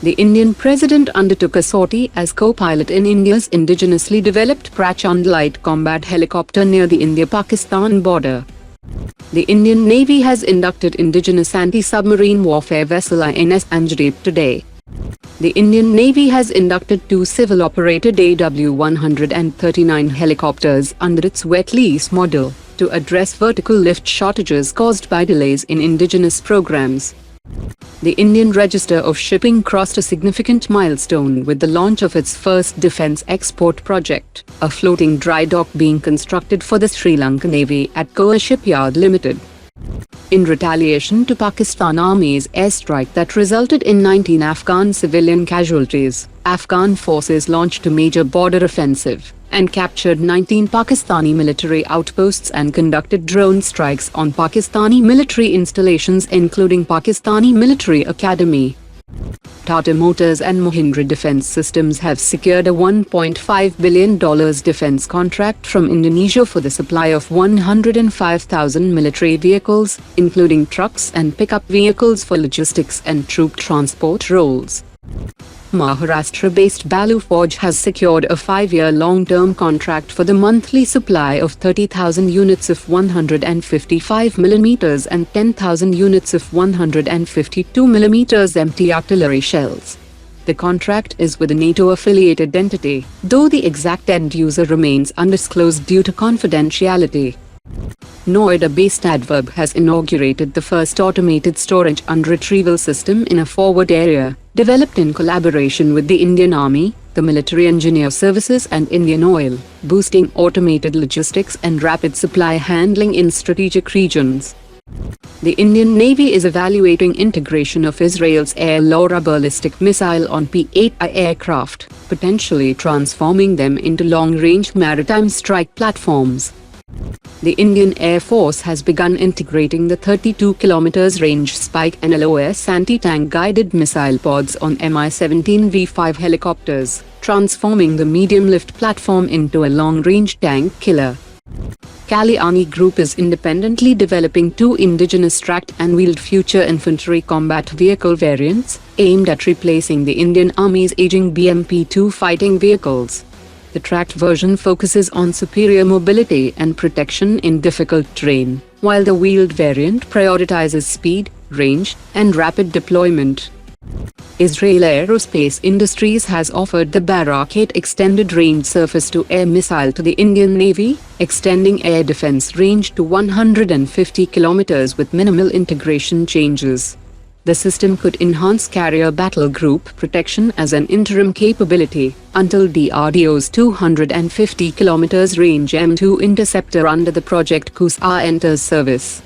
The Indian president undertook a sortie as co-pilot in India's indigenously developed Prachand light combat helicopter near the India-Pakistan border. The Indian Navy has inducted Indigenous anti-submarine warfare vessel INS Anjadip today. The Indian Navy has inducted 2 civil-operated AW-139 helicopters under its Wet-Lease model to address vertical lift shortages caused by delays in indigenous programs. The Indian Register of Shipping crossed a significant milestone with the launch of its first defence export project, a floating dry dock being constructed for the Sri Lankan Navy at Goa Shipyard Limited. In retaliation to Pakistan Army's airstrike that resulted in 19 Afghan civilian casualties, Afghan forces launched a major border offensive and captured 19 Pakistani military outposts and conducted drone strikes on Pakistani military installations including Pakistani Military Academy. Tata Motors and Mahindra Defence Systems have secured a $1.5 billion defence contract from Indonesia for the supply of 105,000 military vehicles, including trucks and pickup vehicles for logistics and troop transport roles. Maharashtra-based Balu Forge has secured a 5-year long-term contract for the monthly supply of 30,000 units of 155mm and 10,000 units of 152mm empty artillery shells. The contract is with a NATO-affiliated entity, though the exact end user remains undisclosed due to confidentiality. Noida-based Addverb has inaugurated the first automated storage and retrieval system in a forward area, developed in collaboration with the Indian Army, the Military Engineer Services and IndianOil, boosting automated logistics and rapid supply handling in strategic regions. The Indian Navy is evaluating integration of Israel's Air-LORA ballistic missile on P8I aircraft, potentially transforming them into long-range maritime strike platforms. The Indian Air Force has begun integrating the 32 km range Spike NLOS anti-tank guided missile pods on Mi-17V5 helicopters, transforming the medium-lift platform into a long-range tank killer. Kalyani Group is independently developing 2 indigenous tracked and wheeled future infantry combat vehicle variants, aimed at replacing the Indian Army's aging BMP-2 fighting vehicles. The tracked version focuses on superior mobility and protection in difficult terrain, while the wheeled variant prioritizes speed, range, and rapid deployment. Israel Aerospace Industries has offered the Barak 8 extended range surface-to-air missile to the Indian Navy, extending air defense range to 150 km with minimal integration changes. The system could enhance carrier battle group protection as an interim capability until DRDO's 250 km range M2 interceptor under the Project Kusa enters service.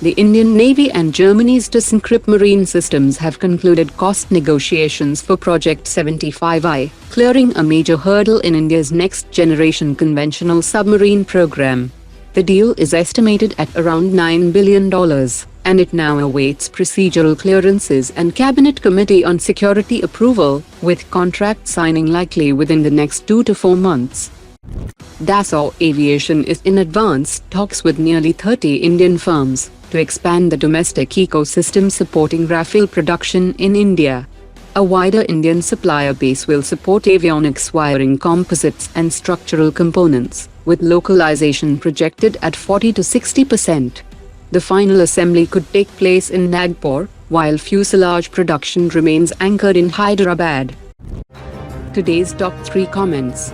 The Indian Navy and Germany's ThyssenKrupp Marine Systems have concluded cost negotiations for Project 75I, clearing a major hurdle in India's next-generation conventional submarine program. The deal is estimated at around $9 billion. And it now awaits procedural clearances and Cabinet Committee on Security approval, with contract signing likely within the next 2 to 4 months. Dassault Aviation is in advanced talks with nearly 30 Indian firms to expand the domestic ecosystem supporting Rafale production in India. A wider Indian supplier base will support avionics wiring composites and structural components, with localization projected at 40 to 60%. The final assembly could take place in Nagpur, while fuselage production remains anchored in Hyderabad. Today's top 3 comments.